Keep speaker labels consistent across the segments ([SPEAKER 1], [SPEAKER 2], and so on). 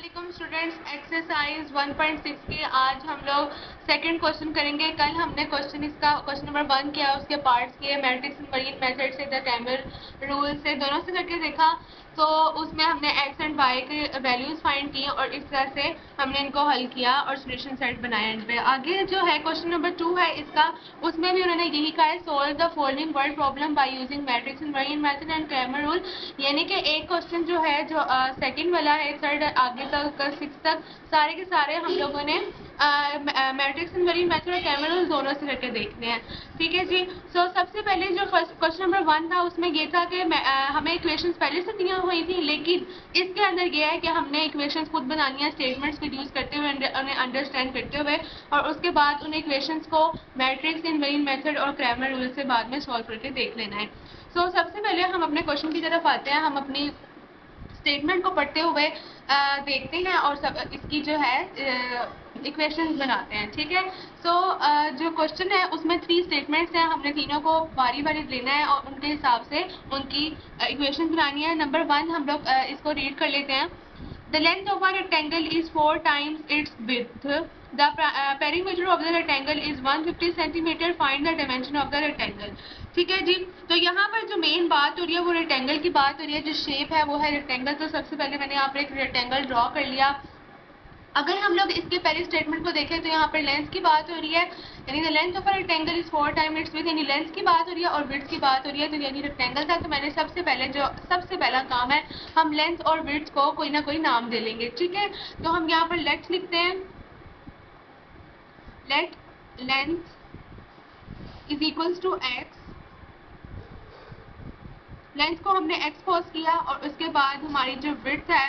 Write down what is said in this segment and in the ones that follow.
[SPEAKER 1] वालेकुम students, exercise 1.6 के आज हम लोग सेकंड क्वेश्चन करेंगे। कल हमने क्वेश्चन नंबर 1 किया, उसके पार्ट्स किए, मैट्रिक्स एंड मरीन मेथड से, द कैमर रूल से, दोनों से करके देखा। तो उसमें हमने एक्स एंड वाई के वैल्यूज फाइंड किए और इस तरह से हमने इनको हल किया और सोल्यूशन सेट बनाया। एंड पे आगे जो है क्वेश्चन नंबर 2 है इसका, उसमें भी उन्होंने यही कहा है, solve the following word problem by using matrix and marine method and Cramer rule. यानी कि एक क्वेश्चन जो है, जो सेकंड वाला है, थर्ड आगे तक 6 तक सारे के सारे हम लोगों ने मैट्रिक्स एंड मरीन मेथड और कैमर रूल दोनों से करके देखने हैं। ठीक है जी। सो सबसे पहले जो फर्स्ट क्वेश्चन नंबर 1 था उसमें ये था कि हमें इक्वेशंस पहले से दी हुई थी, लेकिन इसके अंदर ये है कि हमने इक्वेशंस खुद बनानी है, स्टेटमेंट्स को यूज करते हुए, उन्हें अंडरस्टैंड करते हुए, और उसके बाद उन इक्वेशंस को मैट्रिक्स एंड मरीन मेथड और कैमर रूल से बाद में सॉल्व करके देख लेना है। सो सबसे पहले हम अपने क्वेश्चन की तरफ आते हैं। हम अपनी स्टेटमेंट को पढ़ते हुए देखते हैं और सब इसकी जो है इक्वेशंस बनाते हैं। ठीक है। सो जो क्वेश्चन है उसमें 3 स्टेटमेंट्स हैं, हमने तीनों को बारी बारी लेना है और उनके हिसाब से उनकी इक्वेशन बनानी है। नंबर 1 हम लोग इसको रीड कर लेते हैं। The length of a rectangle is 4 times its width. The perimeter of the rectangle is 150 centimeter. Find the dimension of the rectangle. ठीक है जी। तो यहाँ पर जो मेन बात हो रही है वो रेक्टेंगल की बात हो रही है। जो शेप है वो है रेक्टेंगल। तो सबसे पहले मैंने यहाँ पर एक रेक्टेंगल ड्रॉ कर लिया। अगर हम लोग इसके पहले स्टेटमेंट को देखें तो यहाँ पर लेंथ की बात हो रही है, यानी the length of a rectangle is 4 times it's width, यानी लेंथ की बात हो रही है और विड्थ की बात हो रही है। तो यानी रेक्टेंगल था, तो मैंने सबसे पहला काम है, हम लेंथ और विड्थ को कोई ना कोई नाम दे लेंगे। ठीक है। तो हम यहाँ पर लेट लिखते हैं, let length is equals to x. Length को हमने एक्स पोज किया और उसके बाद हमारी जो विड्थ है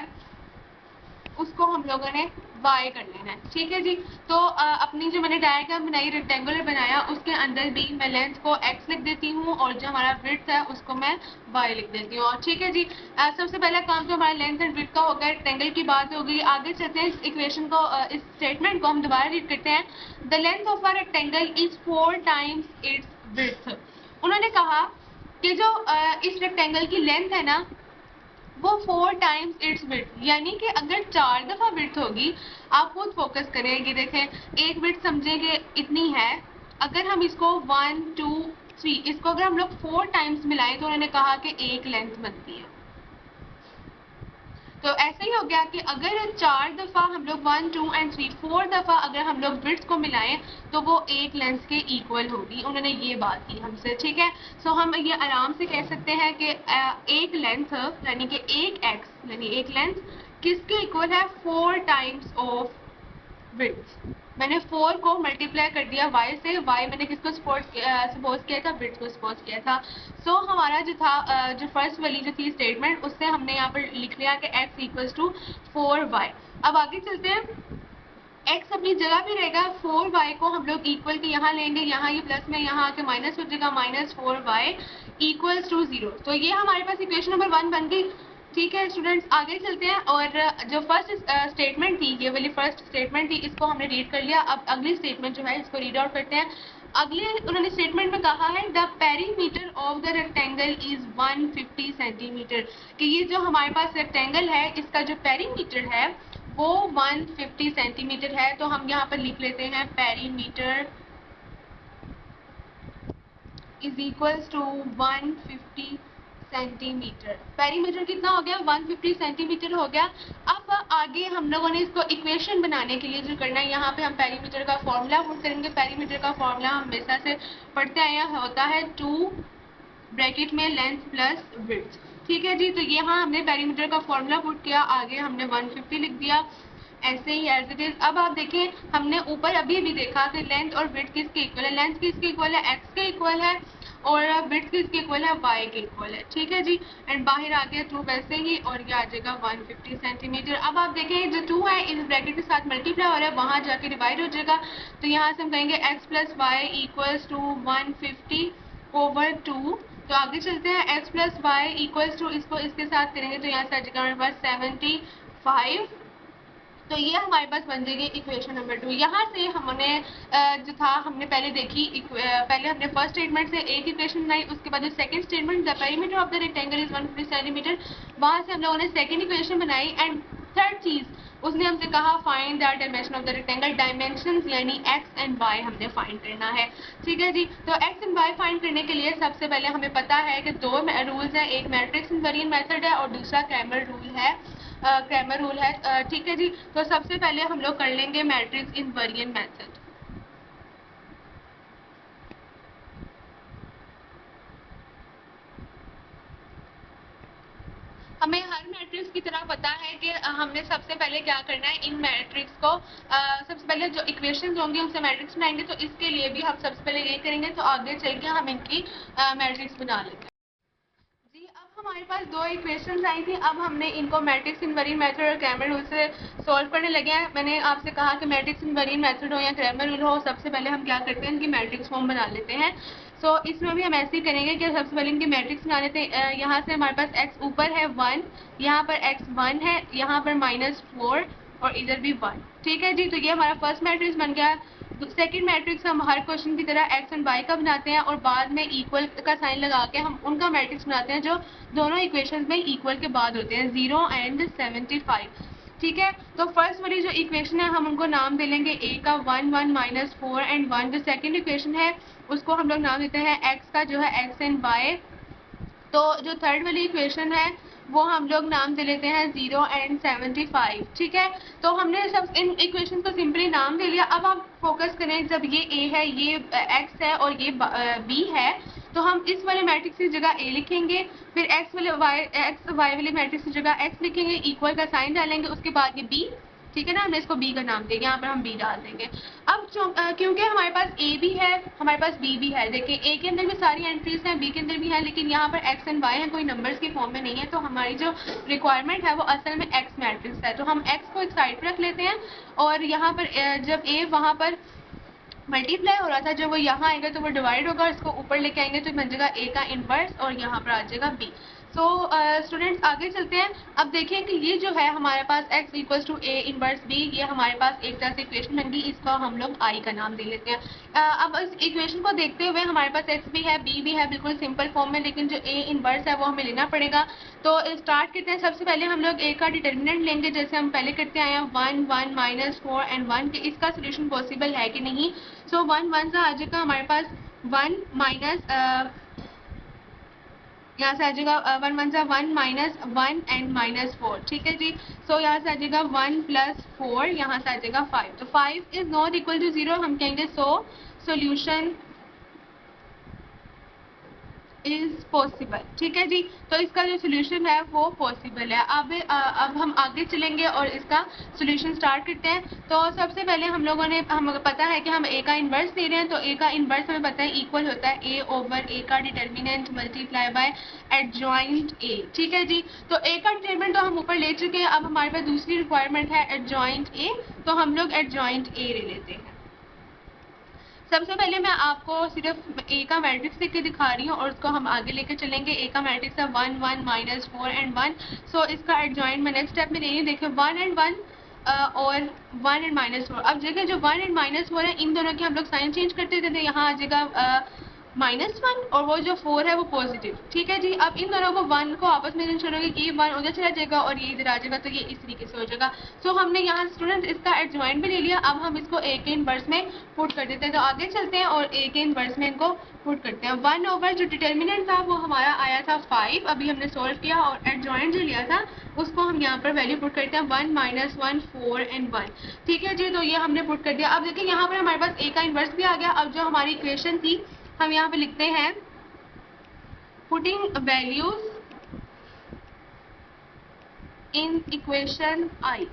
[SPEAKER 1] उसको हम लोगों ने y कर लेना है। ठीक है जी। तो अपनी जो मैंने डायग्राम बनाई, रेक्टेंगुलर बनाया, उसके अंदर भी मैं लेंथ को x लिख देती हूँ और जो हमारा विड्थ है उसको मैं y लिख देती हूँ। और ठीक है जी। सबसे पहला काम तो हमारा लेंथ एंड विड्थ का हो गया, रेक्टेंगल की बात हो गई। आगे चलते हैं, इस इक्वेशन को, इस स्टेटमेंट को हम दोबारा रीड करते हैं। The length of a rectangle is 4 times it's width. उन्होंने कहा कि जो इस रेक्टेंगल की लेंथ है ना वो 4 टाइम्स इट्स विड्थ, यानी कि अगर 4 दफा विड्थ होगी, आप खुद फोकस करेंगे, देखें एक विड्थ समझेंगे इतनी है। अगर हम इसको 1 2 3 इसको अगर हम लोग 4 टाइम्स मिलाएं तो उन्होंने कहा कि एक लेंथ बनती है। तो ऐसा ही हो गया कि अगर 4 दफा हम लोग 1 2 एंड 3 4 दफा अगर हम लोग विड्थ को मिलाएं तो वो एक लेंथ के इक्वल होगी। उन्होंने ये बात की हमसे। ठीक है। सो हम ये आराम से कह सकते हैं कि एक लेंथ यानी कि एक एक्स यानी एक लेंथ किसके इक्वल है, 4 टाइम्स ऑफ विड्थ। मैंने 4 को मल्टीप्लाई कर दिया y से। y मैंने किसको सपोज किया था, विड्थ को सपोज किया था। सो हमारा जो था, जो फर्स्ट वाली जो थी स्टेटमेंट, उससे हमने यहाँ पर लिख लिया कि x इक्वल्स टू 4y। अब आगे चलते हैं, x अपनी जगह भी रहेगा, 4y को हम लोग इक्वल के यहाँ लेंगे, यहाँ ये प्लस में यहाँ आके माइनस हो जाएगा, -4y इक्वल्स टू 0। तो ये हमारे पास इक्वेशन नंबर 1 बन गई। ठीक है स्टूडेंट्स, आगे चलते हैं और जो फर्स्ट स्टेटमेंट थी, ये वाली फर्स्ट स्टेटमेंट थी, इसको हमने रीड कर लिया। अब अगली स्टेटमेंट जो है इसको रीड आउट करते हैं। अगले उन्होंने स्टेटमेंट में कहा है, the perimeter of the rectangle is 150 centimetre, कि ये जो हमारे पास रेक्टेंगल है इसका जो पेरीमीटर है वो 150 सेंटीमीटर है। तो हम यहाँ पर लिख लेते हैं perimeter is equals to 150 centimetre. Perimeter कितना हो गया, 150 सेंटीमीटर हो गया। अब आगे हम लोगों ने इसको इक्वेशन बनाने के लिए जो करना है, यहाँ पे हम पेरीमीटर का फॉर्मूला पुट करेंगे। पेरीमीटर का फॉर्मूला हम हमेशा से पढ़ते आए हैं, होता है 2 ब्रैकेट में लेंथ प्लस विड्थ। ठीक है जी। तो यहाँ हमने पेरीमीटर का फॉर्मूला पुट किया, आगे हमने 150 लिख दिया, ऐसे ही एज इट इज। अब आप देखें, हमने ऊपर अभी भी देखा कि लेंथ और विड्थ किसके इक्वल है, लेंथ किसके इक्वल है, एक्स के इक्वल है, और विड्थ किसके इक्वल है, वाई के इक्वल है। ठीक है जी। एंड बाहर आ गया 2 वैसे ही, और ये आ जाएगा 150 सेंटीमीटर। अब आप देखें जो 2 है इस ब्रैकेट के साथ मल्टीप्लाई हो रहा है, वहां जाके डिवाइड हो जाएगा। तो यहाँ से हम कहेंगे x plus y equals to 150 over 2। तो आगे चलते हैं, x plus y equals to, इसको इसके साथ करेंगे तो यहाँ से आ जाएगा हमारे पास 75। तो ये हमारे पास बन जाएगी इक्वेशन नंबर 2। यहाँ से हमने जो था हमने पहले देखी, पहले हमने फर्स्ट स्टेटमेंट से एक इक्वेशन बनाई, उसके बाद जो second statement, the perimeter of the rectangle is 150 centimetre, वहाँ से हम लोगों ने सेकंड इक्वेशन बनाई। एंड थर्ड चीज उसने हमसे कहा find the dimension of the rectangle, dimensions यानी एक्स एंड वाई हमने फाइंड करना है। ठीक है जी, तो एक्स एंड वाई फाइंड करने के लिए सबसे पहले हमें पता है कि दो रूल्स हैं, एक मैट्रिक्स इनवेरिएंट मेथड है और दूसरा क्रैमर रूल है। ठीक है जी, तो सबसे पहले हम लोग कर लेंगे मैट्रिक्स इनवेरिएंट मेथड। हमें हर मैट्रिक्स की तरह पता है कि हमने सबसे पहले क्या करना है, इन मैट्रिक्स को सबसे पहले जो इक्वेशंस होंगी उनसे मैट्रिक्स बनाएंगे, तो इसके लिए भी हम सबसे पहले ये करेंगे, तो आगे चल के हम इनकी मैट्रिक्स बना लेंगे। जी, अब हमारे पास दो इक्वेशंस आई थी, अब हमने इनको मैट्रिक्स इनवेरिएंट मेथड और क्रैमर रूल से सॉल्व करने लगे हैं। मैंने आपसे कहा कि मैट्रिक्स इनवेरिएंट मेथड हो या क्रैमर रूल हो, सबसे पहले हम क्या करते हैं, इनकी मैट्रिक्स फॉर्म बना लेते हैं। सो इसमें भी हम ऐसे ही करेंगे कि सबसे पहले इनकी मैट्रिक्स बना लेते हैं। यहाँ से हमारे पास x ऊपर है 1, यहाँ पर x 1 है, यहाँ पर -4 और इधर भी 1। ठीक है जी, तो ये हमारा फर्स्ट मैट्रिक्स बन गया। सेकंड मैट्रिक्स हम हर क्वेश्चन की तरह x एंड y का बनाते हैं और बाद में इक्वल का साइन लगा के हम उनका मैट्रिक्स बनाते हैं जो दोनों इक्वेशंस में इक्वल के बाद होते हैं, 0 एंड 75। ठीक है, तो फर्स्ट वाली जो इक्वेशन है हम उनको नाम दे लेंगे a का 1 1 -4 एंड 1। जो सेकंड इक्वेशन है उसको हम लोग नाम देते हैं x का जो है x एंड y। तो जो थर्ड वाली इक्वेशन है वो हम लोग नाम दे लेते हैं 0 एंड 75। ठीक है, तो हमने सब इन इक्वेशन को सिंपली नाम दे लिया। अब हम फोकस करें, जब ये a है, ये x है और ये b है, तो हम इस वाले मैट्रिक्स की जगह a लिखेंगे, फिर x y वाले मैट्रिक्स की जगह x लिखेंगे, इक्वल का साइन डालेंगे, उसके बाद ये b। ठीक है ना, हमने इसको b का नाम दिया, यहाँ पर हम b डाल देंगे। अब क्योंकि हमारे पास a भी है, हमारे पास b भी है, देखिए a के अंदर भी सारी एंट्रीज हैं, b के अंदर भी है, लेकिन यहाँ पर x एंड y है, कोई नंबर्स की फॉर्म में नहीं है, तो हमारी जो रिक्वायरमेंट है वो असल में x मैट्रिक्स है। तो हम x को एक साइड पर रख लेते हैं और यहाँ पर जब a वहाँ पर मल्टीप्लाई हो रहा था, जब वो यहाँ आएगा तो वो डिवाइड होगा, इसको ऊपर लेके आएंगे तो बन जाएगा a का इनवर्स और यहाँ पर आ जाएगा b। सो स्टूडेंट्स आगे चलते हैं। अब देखिए कि ये जो है हमारे पास x equals to a inverse b, ये हमारे पास एक तरह से इक्वेशन बन गई, इसका हम लोग i का नाम दे लेते हैं। अब इस इक्वेशन को देखते हुए हमारे पास x भी है, b भी है, बिल्कुल सिंपल फॉर्म में, लेकिन जो a इनवर्स है वो हमें लेना पड़ेगा। तो स्टार्ट करते हैं। सबसे पहले हम लोग a का डिटर्मिनेंट लेंगे, जैसे हम पहले करते आए हैं 1 1 -4 एंड 1, कि इसका सोल्यूशन पॉसिबल है कि नहीं। सो 1 1 से आ जाएगा हमारे पास 1 माइनस, यहाँ से आ जाएगा 1 1 -1 एंड -4। ठीक है जी, सो यहाँ से आ जाएगा 1 + 4, यहाँ से आ जाएगा 5। तो 5 इज नॉट इक्वल टू 0, हम कहेंगे सो सोल्यूशन इज पॉसिबल। ठीक है जी, तो इसका जो सोल्यूशन है वो पॉसिबल है। अब हम आगे चलेंगे और इसका सोल्यूशन स्टार्ट करते हैं। तो सबसे पहले हमें पता है कि हम a का इन्वर्स ले रहे हैं, तो a का इन्वर्स हमें पता है इक्वल होता है a/a का determinant multiply by adjoint a। ठीक है जी, तो a का डिटर्मिनेंट तो हम ऊपर ले चुके हैं, अब हमारे पास दूसरी रिक्वायरमेंट है एडजॉइंट a, तो हम लोग एडजॉइंट a ले लेते हैं। सबसे पहले मैं आपको सिर्फ a का मैट्रिक्स लिख के दिखा रही हूँ और उसको हम आगे लेके चलेंगे। a का मैट्रिक्स है 1 1 -4 एंड 1। सो इसका एडजॉइंट मैं नेक्स्ट स्टेप में ले रही हूँ। देखिए 1 एंड 1 और 1 एंड -4। अब देखिए जो 1 एंड -4 है, इन दोनों के हम लोग साइन चेंज करते थे, यहाँ आ जाएगा -1 और वो जो 4 है वो पॉजिटिव। ठीक है जी, अब इन दोनों को 1 को आपस में छोड़ोगे कि 1 उधर चला जाएगा और ये इधर आ जाएगा, तो ये इस तरीके से हो जाएगा। सो हमने यहाँ स्टूडेंट इसका एडजॉइंट भी ले लिया। अब हम इसको a के इनवर्स में पुट कर देते हैं, तो आगे चलते हैं और a के इनवर्स में इनको पुट करते हैं। 1 ओवर जो डिटर्मिनेंट था वो हमारा आया था 5, अभी हमने सोल्व किया, और एडजॉइंट जो लिया था उसको हम यहाँ पर वैल्यू पुट करते हैं 1 -1 4 एंड 1। ठीक है जी, तो ये हमने पुट कर दिया। अब देखिए यहाँ पर हमारे पास a का इनवर्स भी आ गया। अब जो हमारी इक्वेशन थी हम यहाँ पे लिखते हैं putting values in equation i।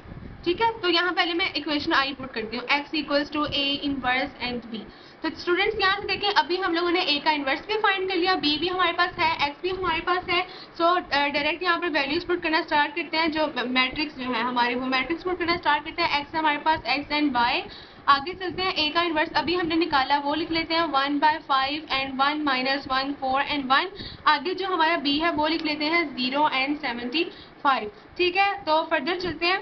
[SPEAKER 1] ठीक है, तो यहाँ पहले मैं इक्वेशन i पुट करती हूँ, x equals to a inverse and b। तो स्टूडेंट्स यहाँ से देखें, अभी हम लोगों ने a का इनवर्स भी फाइंड कर लिया, b भी हमारे पास है, x भी हमारे पास है। सो डायरेक्ट यहाँ पर वैल्यूज पुट करना स्टार्ट करते हैं, जो मैट्रिक्स जो है हमारे वो मैट्रिक्स पुट करना स्टार्ट करते हैं। x हमारे पास x एंड y। आगे चलते हैं, a का इनवर्स अभी हमने निकाला वो लिख लेते हैं 1/5 एंड 1 -1 4 एंड 1। आगे जो हमारा b है वो लिख लेते हैं 0 एंड 75। ठीक है, तो फर्दर चलते हैं।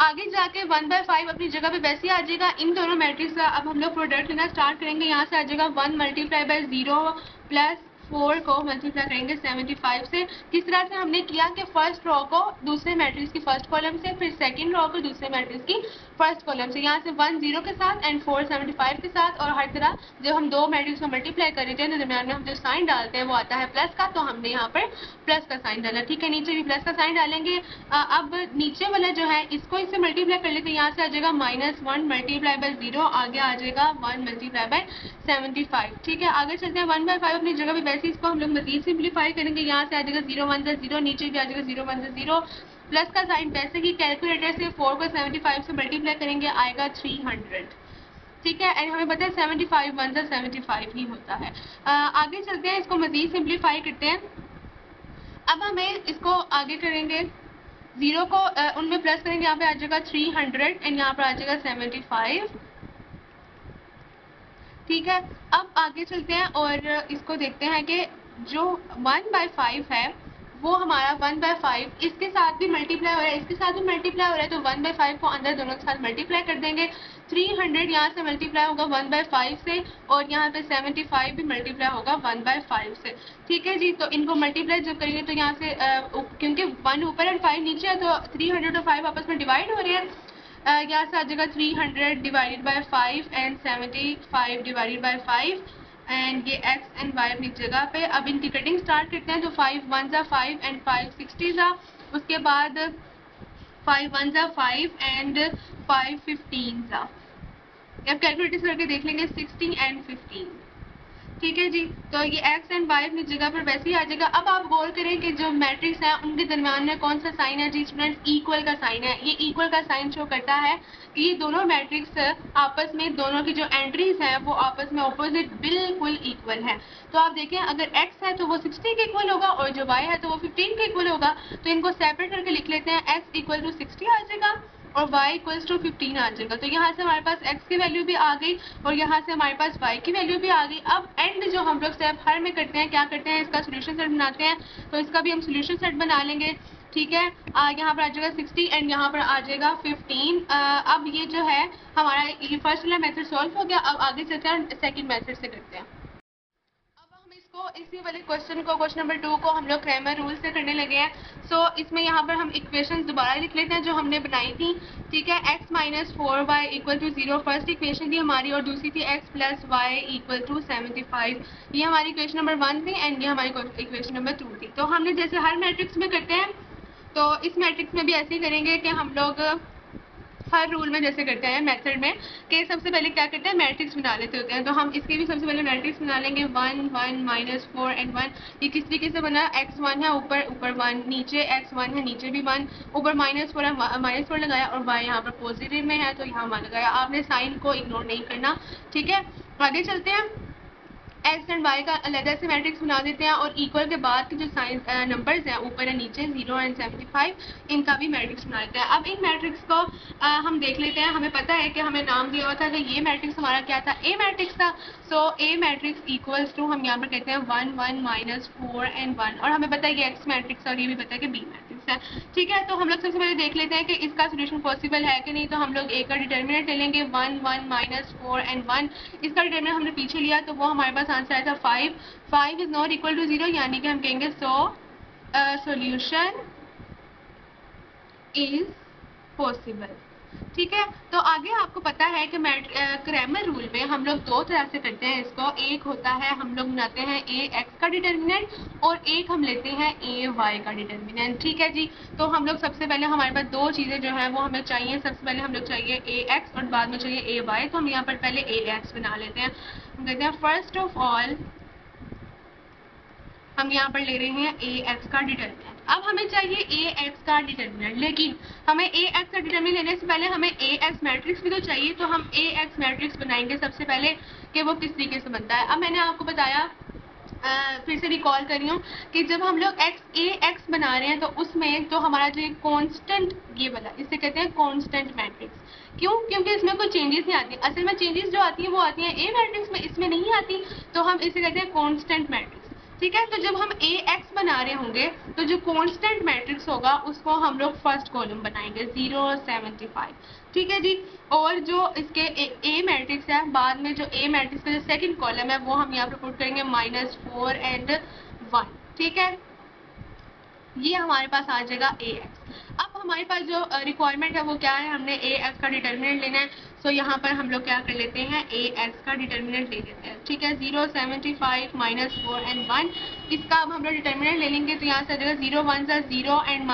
[SPEAKER 1] आगे जाके 1/5 अपनी जगह पे वैसे ही आ जाएगा। इन दोनों मैट्रिक्स का अब हम लोग प्रोडक्ट लेना स्टार्ट करेंगे। यहाँ से आ जाएगा 1 × 0 + 4 को मल्टीप्लाई करेंगे 75 से। किस तरह से हमने किया कि फर्स्ट रो को दूसरे मैट्रिक्स की फर्स्ट कॉलम से, फिर सेकंड रो को दूसरे मैट्रिक्स की फर्स्ट कॉलम से, यहाँ से 1 0 के साथ एंड 4 75 के साथ, और हर तरह जब हम दो मैट्रिक्स को मल्टीप्लाई कर रहे थे दरमियान में हम जो साइन डालते हैं वो आता है प्लस का, तो हमने यहाँ पर प्लस का साइन डाला। ठीक है, नीचे भी प्लस का साइन डालेंगे। अब नीचे वाला जो है इसको इससे मल्टीप्लाई कर लेते हैं, यहाँ से आ जाएगा -1 मल्टीप्लाई बाय 0, आगे आ जाएगा 1 मल्टीप्लाई बाय 75। ठीक है, आगे चलते हैं 1/5 अपनी जगह भी, वैसे इसको हम लोग मजीद सिंप्लीफाई करेंगे। यहाँ से आ जाएगा 0 1 0, नीचे भी आ जाएगा 0 1 0, प्लस का साइन वैसे ही कैलकुलेटर से 4 को 75 से मल्टीप्लाई करेंगे आएगा 300। ठीक है, एंड हमें पता है 75 1 75 ही होता है। आगे चलते हैं, इसको मजीद सिंप्लीफाई करते हैं। अब हमें इसको आगे करेंगे, 0 को उनमें प्लस करेंगे, यहाँ पे आ जाएगा 300 एंड यहाँ पर आ जाएगा 75। ठीक है, अब आगे चलते हैं और इसको देखते हैं कि जो 1/5 है वो हमारा 1/5 इसके साथ भी मल्टीप्लाई हो रहा है, इसके साथ भी मल्टीप्लाई हो रहा है, तो 1/5 को अंदर दोनों के साथ मल्टीप्लाई कर देंगे। 300 यहाँ से मल्टीप्लाई होगा 1/5 से, और यहाँ पे 75 भी मल्टीप्लाई होगा 1/5 से। ठीक है जी, तो इनको मल्टीप्लाई जब करेंगे तो यहाँ से क्योंकि 1 ऊपर और 5 नीचे है तो 300 और 5 आपस में डिवाइड हो रहे हैं। यहाँ से आ जाएगा 300 divided by 5 and 75 divided by 5 and ये x एंड y अपनी जगह पे। अब इनकी कटिंग स्टार्ट करते हैं, तो 5 1 5 एंड 5 60 सा, उसके बाद 5 1 5 एंड 5 15 सा। अब कैलकुलेटर करके देख लेंगे 60 एंड 15। ठीक है जी, तो ये x एंड y अपनी जगह पर वैसे ही आ जाएगा। अब आप गौर करें कि जो मैट्रिक्स है उनके दरमियान में कौन सा साइन है जी स्टूडेंट, इक्वल का साइन है। ये इक्वल का साइन शो करता है कि ये दोनों मैट्रिक्स आपस में, दोनों की जो एंट्रीज हैं वो आपस में ऑपोजिट बिल्कुल इक्वल है। तो आप देखें, अगर x है तो वो 60 के इक्वल होगा और जो y है तो वो 15 के इक्वल होगा। तो इनको सेपरेट करके लिख लेते हैं, x इक्वल टू 60 आ जाएगा और y इक्वल्स टू 15 आ जाएगा। तो यहाँ से हमारे पास x की वैल्यू भी आ गई और यहाँ से हमारे पास y की वैल्यू भी आ गई। अब एंड जो हम लोग स्टेप हर में करते हैं, क्या करते हैं, इसका सोल्यूशन सेट बनाते हैं। तो इसका भी हम सोल्यूशन सेट बना लेंगे। ठीक है, यहाँ पर आ जाएगा 60 एंड यहाँ पर आ जाएगा 15। अब ये जो है हमारा ये फर्स्ट वाला मेथड सॉल्व हो गया। अब आगे चलते हैं सेकेंड मेथड से करते हैं। इसको इसी वाले क्वेश्चन को, क्वेश्चन नंबर 2 को हम लोग क्रैमर रूल से करने लगे हैं। सो इसमें यहाँ पर हम इक्वेशंस दोबारा लिख लेते हैं जो हमने बनाई थी। ठीक है, x - 4y equal to 0 first equation थी हमारी, और दूसरी थी x + y इक्वल टू 75। ये हमारी इक्वेशन नंबर 1 थी एंड ये हमारी इक्वेशन नंबर 2 थी। तो हमने जैसे हर मैट्रिक्स में करते हैं तो इस मैट्रिक्स में भी ऐसे ही करेंगे कि हम लोग हर रूल में जैसे करते हैं मेथड में कि सबसे पहले क्या करते हैं, मैट्रिक्स बना लेते होते हैं। तो हम इसके भी सबसे पहले मैट्रिक्स बना लेंगे 1 1 -4 एंड 1। ये किस तरीके से बना, x1 है ऊपर ऊपर 1, नीचे x1 है नीचे भी 1, ऊपर -4 है -4 लगाया, और y यहाँ पर पॉजिटिव में है तो यहाँ 1 लगाया। आपने साइन को इग्नोर नहीं करना। ठीक है, आगे चलते हैं। x एंड y का अलग से मैट्रिक्स बना देते हैं और इक्वल के बाद के जो साइन नंबर्स हैं ऊपर है नीचे 0 एंड 75, इनका भी मैट्रिक्स बना देते हैं। अब इन मैट्रिक्स को हम देख लेते हैं। हमें पता है कि हमें नाम दिया हुआ था कि ये मैट्रिक्स हमारा क्या था, ए मैट्रिक्स था। सो ए मैट्रिक्स इक्वल्स टू हम यहाँ पर कहते हैं 1 1 -4 एंड 1, और हमें पता है कि x मैट्रिक्स और ये भी पता है कि बी मैट्रिक्स है। ठीक है, तो हम लोग सबसे पहले देख लेते हैं कि इसका सोल्यूशन पॉसिबल है कि नहीं। तो हम लोग ए का डिटर्मिनेंट ले लेंगे 1 1 -4 एंड 1। इसका डिटर्मिनेंट हमने पीछे लिया तो वो हमारे पास आंसर आया था 5। 5 इज नॉट इक्वल टू 0, यानी कि हम कहेंगे सोल्यूशन इज पॉसिबल। ठीक है, तो आगे आपको पता है कि क्रैमर रूल में हम लोग दो तरह से करते हैं इसको। एक होता है हम लोग बनाते हैं ए एक्स का डिटर्मिनेंट और एक हम लेते हैं ए वाई का डिटर्मिनेंट। ठीक है जी, तो हम लोग सबसे पहले हमारे पास दो चीज़ें जो हैं वो हमें चाहिए। सबसे पहले हम लोग चाहिए ए एक्स और बाद में चाहिए ए वाई। तो हम यहाँ पर पहले ए एक्स बना लेते हैं। हम कहते हैं फर्स्ट ऑफ ऑल हम यहाँ पर ले रहे हैं ए एक्स का डिटर्मिनेंट। अब हमें चाहिए ए एक्स का डिटर्मिनेंट, लेकिन हमें ए एक्स का डिटर्मिनेंट लेने से पहले हमें ए एक्स मैट्रिक्स भी तो चाहिए। तो हम ए एक्स मैट्रिक्स बनाएंगे सबसे पहले कि वो किस तरीके से बनता है। अब मैंने आपको बताया, फिर से रिकॉल कर रही हूँ कि जब हम लोग ए एक्स बना रहे हैं तो उसमें तो हमारा जो कांस्टेंट ये वाला, इसे कहते हैं कांस्टेंट मैट्रिक्स। क्यों? क्योंकि इसमें कोई चेंजेस नहीं आती। असल में चेंजेस जो आती है वो आती हैं ए मैट्रिक्स में, इसमें नहीं आती। तो हम इसे कहते हैं कांस्टेंट मैट्रिक्स। ठीक है। तो जब हम ए एक्स बना रहे होंगे तो जो कांस्टेंट मैट्रिक्स होगा उसको हम लोग फर्स्ट कॉलम बनाएंगे 0 75, ठीक है जी। और जो इसके ए मैट्रिक्स है, बाद में जो ए मैट्रिक्स का जो सेकंड कॉलम है वो हम यहाँ पे पुट करेंगे -4 एंड 1, ठीक है। ये हमारे पास आ जाएगा ए एक्स। अब हमारे पास जो रिक्वायरमेंट है वो क्या है, हमने ए एक्स का डिटर्मिनेंट लेना है। सो यहाँ पर हम लोग क्या कर लेते हैं, ए एक्स का डिटर्मिनेंट ले लेते हैं, ठीक है। 0 75 -4 एंड 1, इसका अब हम लोग डिटर्मिनेंट ले लेंगे। तो यहाँ से आ जाएगा 0 1 सा 0 एंड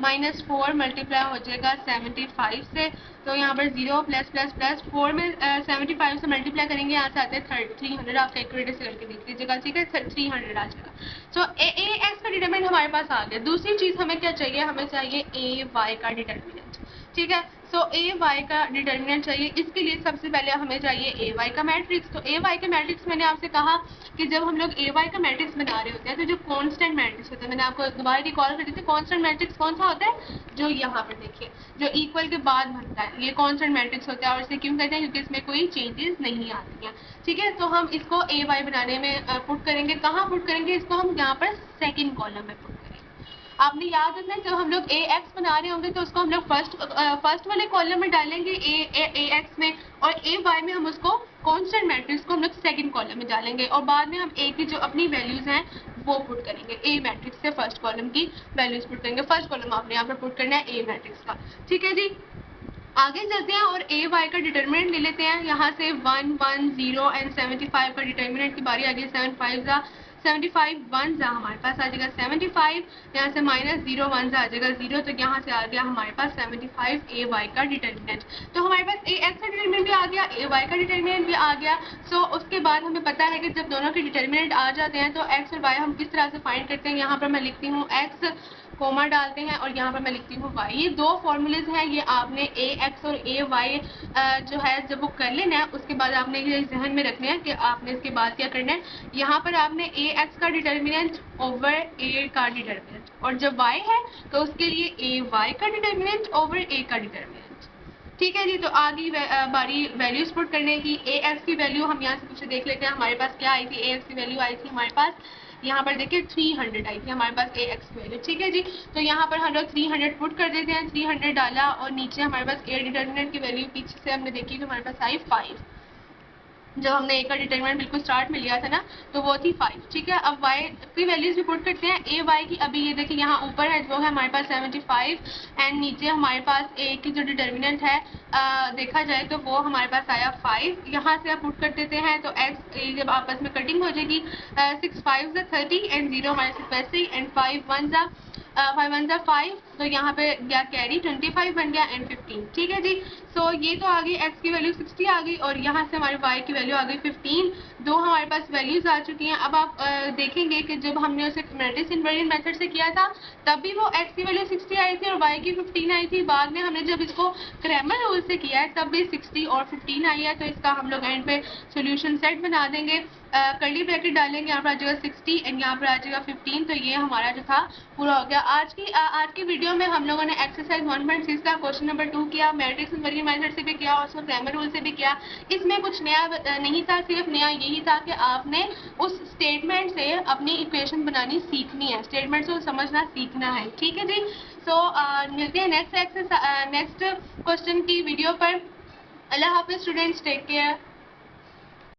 [SPEAKER 1] -4 मल्टीप्लाई हो जाएगा 75 से। तो यहाँ पर 0 प्लस प्लस प्लस 4 में 75 से मल्टीप्लाई करेंगे, यहाँ से आते हैं 300। आप कैलकुलेटर से करके देख लीजिएगा, ठीक है। 300 आ जाएगा। सो ए एक्स का डिटर्मिनेंट हमारे पास आ गया। दूसरी चीज हमें क्या चाहिए, हमें चाहिए ए वाई का डिटर्मिनेंट, ठीक है। सो ए वाई का डिटर्मिनेंट चाहिए। इसके लिए सबसे पहले हमें चाहिए ए वाई का मैट्रिक्स। तो ए वाई का मैट्रिक्स मैंने आपसे कहा कि जब हम लोग ए वाई का मैट्रिक्स बना रहे होते हैं तो जो कांस्टेंट मैट्रिक्स होता है, मैंने आपको दोबारा रिकॉल कर दी थी, कांस्टेंट मैट्रिक्स कौन सा होता है, जो यहाँ पर देखिए जो इक्वल के बाद बनता है, ये कांस्टेंट मैट्रिक्स होता है। और इसे क्यों कहते हैं, क्योंकि इसमें कोई चेंजेस नहीं आती हैं, ठीक है। तो हम इसको ए वाई बनाने में पुट करेंगे, कहाँ पुट करेंगे इसको, हम यहाँ पर सेकेंड कॉलम में पुट करेंगे। आपने याद रखना है, जब हम लोग ए एक्स बना रहे होंगे तो उसको हम लोग फर्स्ट वाले कॉलम में डालेंगे ए एक्स में, और ए वाई में हम उसको कांस्टेंट मैट्रिक्स को हम लोग सेकंड कॉलम में डालेंगे, और बाद में हम ए की जो अपनी वैल्यूज हैं वो पुट करेंगे। ए मैट्रिक्स से फर्स्ट कॉलम की वैल्यूज पुट करेंगे। फर्स्ट कॉलम आपने यहाँ पर पुट करना है ए मैट्रिक्स का, ठीक है जी। आगे चलते हैं और ए वाई का डिटर्मिनेंट ले लेते हैं। यहाँ से 1 1 0 एंड 75 का डिटर्मिनेंट की बारी आ गई। 7 5 जा 75, 1 जा हमारे पास आ जाएगा 75, यहाँ से -0 1 जा आ जाएगा 0। तो यहाँ से आ गया हमारे पास 75 ए वाई का डिटर्मिनेंट। तो हमारे पास ए एक्स का डिटर्मिनेंट भी आ गया, ए वाई का डिटर्मिनेंट भी आ गया। सो उसके बाद हमें पता है कि जब दोनों के डिटर्मिनेंट आ जाते हैं तो एक्स और वाई हम किस तरह से फाइंड करते हैं। यहाँ पर मैं लिखती हूँ एक्स, कोमा डालते हैं, और यहाँ पर मैं लिखती हूँ वाई। ये दो फॉर्मूलेज हैं, ये आपने ए एक्स और ए वाई जो है जब वो कर लेना है उसके बाद आपने ये जहन में रखना है कि आपने इसके बाद क्या करना है। यहाँ पर आपने ए एक्स का डिटर्मिनेंट ओवर ए का डिटर्मिनेंट, और जब वाई है तो उसके लिए ए वाई का डिटर्मिनेंट ओवर ए का डिटर्मिनेंट, ठीक है जी। तो आगे बारी वैल्यूज पुट करने की। ए एक्स की वैल्यू हम यहाँ से कुछ देख लेते हैं, हमारे पास क्या आई थी। ए एक्स की वैल्यू आई थी हमारे पास, यहाँ पर देखिए 300 आई थी हमारे पास ए एक्स की वैल्यू, ठीक है जी। तो यहाँ पर हम लोग 300 पुट कर देते हैं। 300 डाला और नीचे हमारे पास ए डिटर्मिनेंट की वैल्यू पीछे से हमने देखी तो हमारे पास आई 5। जब हमने ए का डिटरमिनेंट बिल्कुल स्टार्ट में लिया था ना तो वो थी 5, ठीक है। अब वाई की वैल्यूज भी पुट करते हैं। ए वाई की अभी ये देखिए यहाँ ऊपर है जो है हमारे पास 75 एंड नीचे हमारे पास ए की जो डिटरमिनेंट है देखा जाए तो वो हमारे पास आया 5। यहाँ से आप पुट कर देते हैं तो एक्स ए जब आपस में कटिंग हो जाएगी 6 5 30 एंड 0 हमारे पास वैसे ही, एंड 5 1 जा 5, तो यहाँ पे गया कैरी 25 बन गया एंड 15, ठीक है जी। सो ये तो आ गई एक्स की वैल्यू 60 आ गई, और यहाँ से हमारे वाई की वैल्यू आ गई 15। दो हमारे पास वैल्यूज आ चुकी हैं। अब आप देखेंगे कि जब हमने उसे मैट्रिक्स इनवेरिएंट मेथड से किया था तब भी वो एक्स की वैल्यू 60 आई थी और वाई की 15 आई थी। बाद में हमने जब इसको क्रैमर रूल से किया है तब भी 60 और 15 आई है। तो इसका हम लोग एंड पे सोल्यूशन सेट बना देंगे, कर्ली ब्रैकेट डालेंगे, यहाँ पर आ जाएगा 60 एंड यहाँ पर आ जाएगा 15। तो ये हमारा जो था पूरा हो गया। आज की वीडियो में हम लोगों ने एक्सरसाइज 1.6 का क्वेश्चन नंबर 2 किया, मैट्रिक्स इनवेरिएंट मेथड से भी किया और उसमें क्रैमर रूल से भी किया। इसमें कुछ नया नहीं था, सिर्फ नया यही था कि आपने उस स्टेटमेंट से अपनी इक्वेशन बनानी सीखनी है, स्टेटमेंट से समझना सीखना है, ठीक है जी। सो मिलते हैं नेक्स्ट क्वेश्चन की वीडियो पर। अल्लाह हाफिज स्टूडेंट्स, टेक केयर।